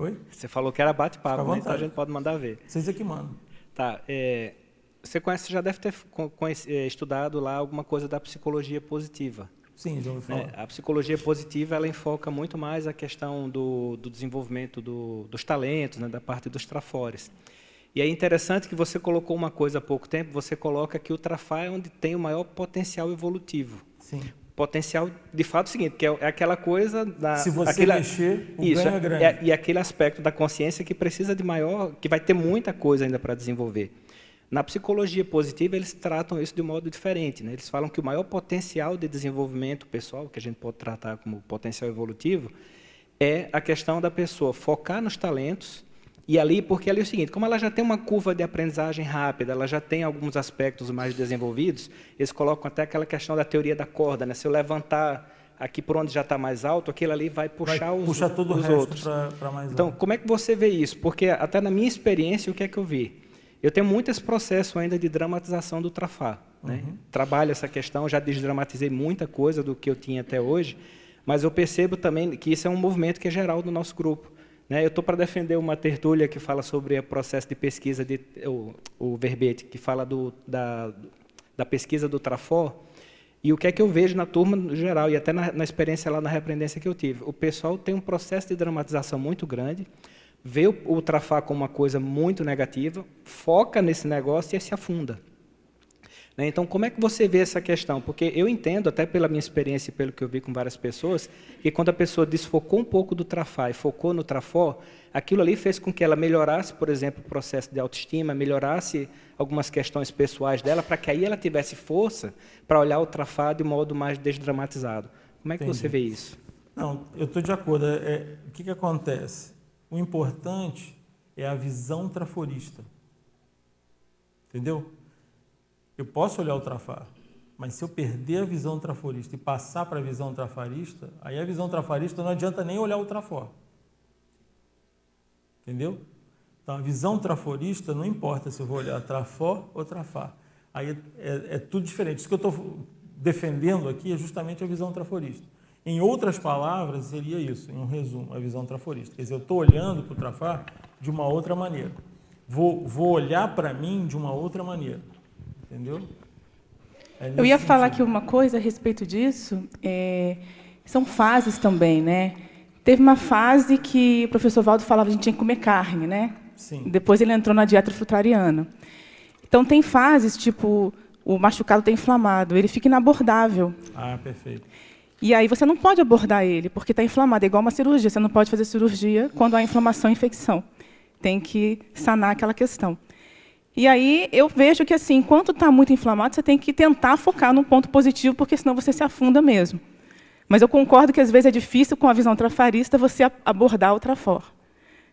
Oi? Você falou que era bate-papo, Fica à né? Então a vontade. gente pode mandar ver. Vocês é que mandam. Tá, você já deve ter estudado lá alguma coisa da psicologia positiva. Sim, já ouvi Né? falar. A psicologia positiva ela enfoca muito mais a questão do desenvolvimento dos talentos, né? Da parte dos trafores. E é interessante que você colocou uma coisa há pouco tempo, você coloca que o trafar é onde tem o maior potencial evolutivo. Sim. Potencial, de fato, é o seguinte, que é aquela coisa da... Se você mexer, o ganho é grande. E aquele aspecto da consciência que precisa de maior, que vai ter muita coisa ainda para desenvolver. Na psicologia positiva, eles tratam isso de um modo diferente, né? Eles falam que o maior potencial de desenvolvimento pessoal, que a gente pode tratar como potencial evolutivo, é a questão da pessoa focar nos talentos. E ali, porque ali é o seguinte, como ela já tem uma curva de aprendizagem rápida, ela já tem alguns aspectos mais desenvolvidos, eles colocam até aquela questão da teoria da corda, né? Se eu levantar aqui por onde já está mais alto, aquilo ali vai puxar todo os o outros. resto para mais Então, alto. como é que você vê isso? Porque até na minha experiência, o que é que eu vi? Eu tenho muito esse processo ainda de dramatização do trafar. Né? Trabalho essa questão, já desdramatizei muita coisa do que eu tinha até hoje, mas eu percebo também que isso é um movimento que é geral do nosso grupo. Eu estou para defender uma tertúlia que fala sobre o processo de pesquisa, o verbete, que fala da pesquisa do Trafor, e o que é que eu vejo na turma no geral, e até na experiência lá na repreendência que eu tive. O pessoal tem um processo de dramatização muito grande, vê o Trafar como uma coisa muito negativa, foca nesse negócio e se afunda. Então, como é que você vê essa questão? Porque eu entendo, até pela minha experiência e pelo que eu vi com várias pessoas, que quando a pessoa desfocou um pouco do Trafar e focou no Trafor, aquilo ali fez com que ela melhorasse, por exemplo, o processo de autoestima, melhorasse algumas questões pessoais dela, para que aí ela tivesse força para olhar o Trafar de modo mais desdramatizado. Como é que você vê isso? Não, eu estou de acordo. O que acontece? O importante é a visão traforista. Entendeu? Eu posso olhar o trafar, mas se eu perder a visão traforista e passar para a visão trafarista, aí a visão trafarista não adianta nem olhar o trafor. Entendeu? Então, a visão traforista não importa se eu vou olhar trafor ou trafar. Aí é tudo diferente. Isso que eu estou defendendo aqui é justamente a visão traforista. Em outras palavras, seria isso, em um resumo, a visão traforista. Quer dizer, eu estou olhando para o trafar de uma outra maneira. Vou olhar para mim de uma outra maneira. Entendeu? Eu ia falar aqui uma coisa a respeito disso. São fases também, né? Teve uma fase que o professor Valdo falava que a gente tinha que comer carne, né? Sim. Depois ele entrou na dieta frutariana. Então, tem fases, tipo, o machucado está inflamado, ele fica inabordável. Ah, perfeito. E aí você não pode abordar ele, porque está inflamado. É igual uma cirurgia. Você não pode fazer cirurgia quando há inflamação e infecção. Tem que sanar aquela questão. E aí eu vejo que, assim, enquanto está muito inflamado, você tem que tentar focar num ponto positivo, porque senão você se afunda mesmo. Mas eu concordo que, às vezes, é difícil, com a visão trafarista, você abordar o trafor.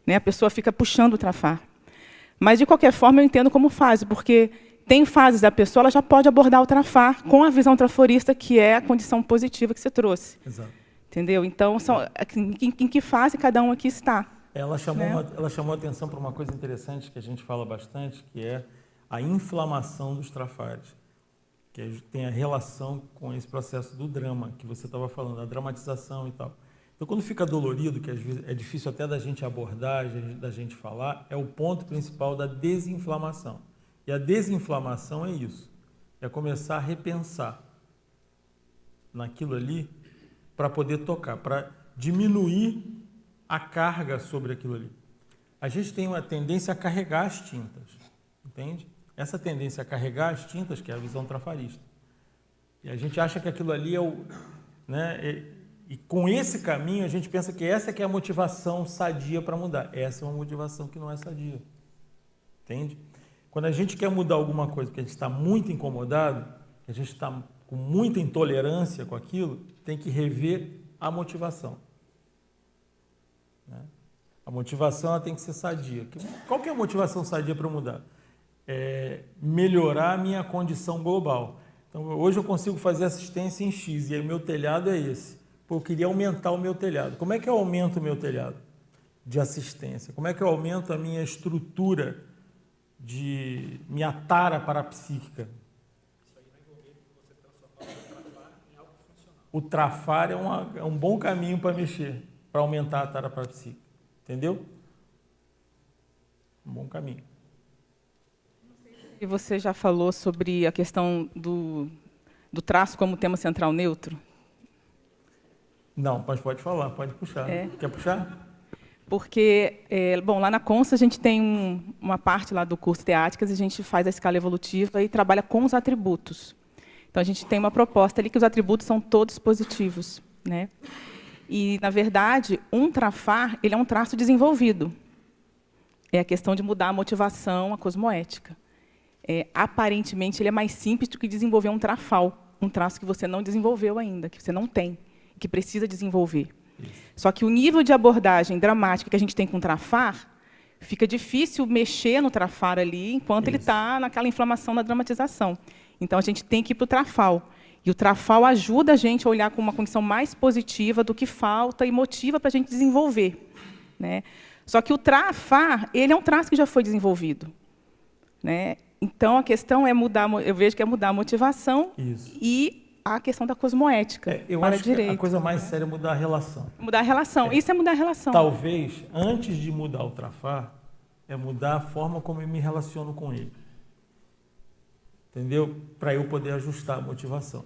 Né? A pessoa fica puxando o trafar. Mas, de qualquer forma, eu entendo como fase, porque tem fases da pessoa, ela já pode abordar o trafar com a visão traforista, que é a condição positiva que você trouxe. Exato. Entendeu? Então, em que fase cada um aqui está. Ela chamou a atenção para uma coisa interessante que a gente fala bastante, que é a inflamação dos trafares, que tem a relação com esse processo do drama que você estava falando, a dramatização e tal. Então, quando fica dolorido, que às vezes é difícil até da gente abordar, da gente falar, é o ponto principal da desinflamação. E a desinflamação é isso, é começar a repensar naquilo ali para poder tocar, para diminuir a carga sobre aquilo ali. A gente tem uma tendência a carregar as tintas, entende? Essa tendência a carregar as tintas, que é a visão trafarista. E a gente acha que aquilo ali é o... Né, e com esse caminho, a gente pensa que essa que é a motivação sadia para mudar. Essa é uma motivação que não é sadia. Entende? Quando a gente quer mudar alguma coisa, porque a gente está muito incomodado, a gente está com muita intolerância com aquilo, tem que rever a motivação. A motivação ela tem que ser sadia. Qual que é a motivação sadia para mudar? Melhorar a minha condição global. Então, hoje eu consigo fazer assistência em X, e aí o meu telhado é esse. Pô, eu queria aumentar o meu telhado. Como é que eu aumento o meu telhado de assistência? Como é que eu aumento a minha estrutura, minha tara parapsíquica? Isso aí vai envolver você transformar o trafar em algo funcional. O trafar é um bom caminho para mexer, para aumentar a tara parapsíquica. Entendeu? um bom caminho. E você já falou sobre a questão do traço como tema central neutro? Não, mas pode falar, pode puxar. Quer puxar? Porque, bom, lá na Consa a gente tem uma parte lá do curso Teáticas, a gente faz a escala evolutiva e trabalha com os atributos. Então, a gente tem uma proposta ali que os atributos são todos positivos, né? E, na verdade, um trafar, ele é um traço desenvolvido. É a questão de mudar a motivação, a cosmoética. Aparentemente, ele é mais simples do que desenvolver um trafal, um traço que você não desenvolveu ainda, que você não tem, que precisa desenvolver. Só que o nível de abordagem dramática que a gente tem com o trafar, fica difícil mexer no trafar ali enquanto ele está naquela inflamação da dramatização. Então, a gente tem que ir para o trafal. E o trafal ajuda a gente a olhar com uma condição mais positiva do que falta e motiva para a gente desenvolver, né? Só que o trafar, ele é um traço que já foi desenvolvido, né? Então, a questão é mudar, eu vejo que é mudar a motivação e a questão da cosmoética. Eu acho que a coisa mais séria é mudar a relação. Mudar a relação. Isso é mudar a relação. Talvez, antes de mudar o trafar, é mudar a forma como eu me relaciono com ele. Entendeu? Para eu poder ajustar a motivação.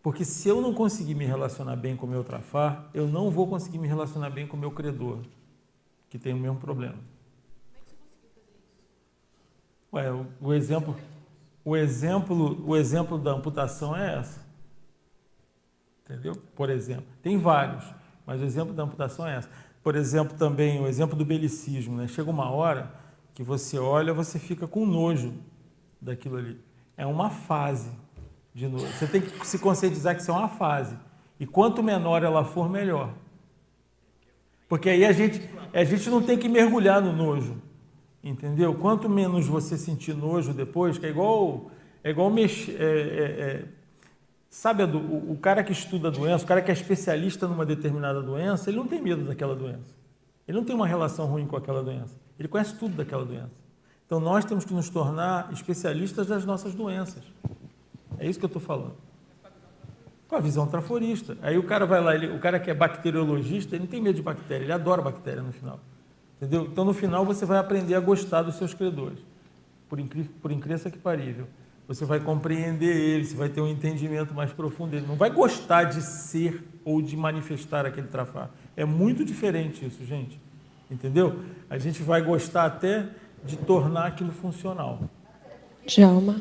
Porque se eu não conseguir me relacionar bem com o meu trafar, eu não vou conseguir me relacionar bem com o meu credor, que tem o mesmo problema. O exemplo da amputação é essa. Entendeu? Por exemplo. Tem vários, mas o exemplo da amputação é essa. Por exemplo, também o exemplo do belicismo, né? Chega uma hora que você olha, você fica com nojo daquilo ali. É uma fase de nojo. Você tem que se conscientizar que isso é uma fase. E quanto menor ela for, melhor. Porque aí a gente não tem que mergulhar no nojo. Entendeu? Quanto menos você sentir nojo depois, que é igual mexer. Sabe, o cara que estuda a doença, o cara que é especialista numa determinada doença, ele não tem medo daquela doença. Ele não tem uma relação ruim com aquela doença. Ele conhece tudo daquela doença. Então, nós temos que nos tornar especialistas das nossas doenças. É isso que eu estou falando. Com a visão traforista. Aí o cara vai lá, o cara que é bacteriologista, ele não tem medo de bactéria, ele adora bactéria no final. Entendeu? Então, no final, você vai aprender a gostar dos seus credores. Por incrível que parível. Você vai compreender ele, você vai ter um entendimento mais profundo dele. Não vai gostar de ser ou de manifestar aquele trafar. É muito diferente isso, gente. Entendeu? A gente vai gostar até de tornar aquilo funcional. Djalma.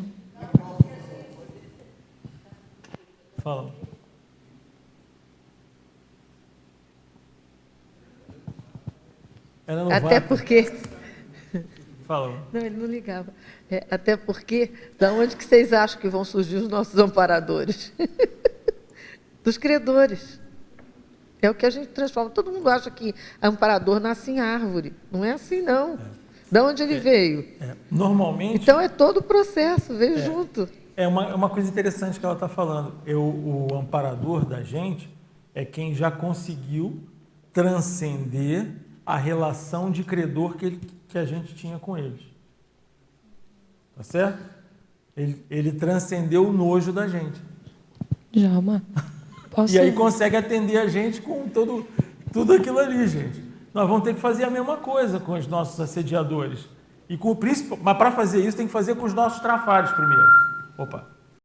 Fala. Ela não Até vai... porque... Fala. Não, ele não ligava. Até porque, da onde que vocês acham que vão surgir os nossos amparadores? Dos credores. É o que a gente transforma. Todo mundo acha que amparador nasce em árvore. Não é assim, não. Da onde ele veio? Normalmente... Então, é todo o processo, veio junto. É uma coisa interessante que ela está falando. O amparador da gente é quem já conseguiu transcender a relação de credor que a gente tinha com eles. Tá certo? Ele transcendeu o nojo da gente. Djalma, posso... E aí consegue atender a gente com tudo aquilo ali, gente. Nós vamos ter que fazer a mesma coisa com os nossos assediadores. E com o príncipe, mas para fazer isso tem que fazer com os nossos trafares primeiro. Opa!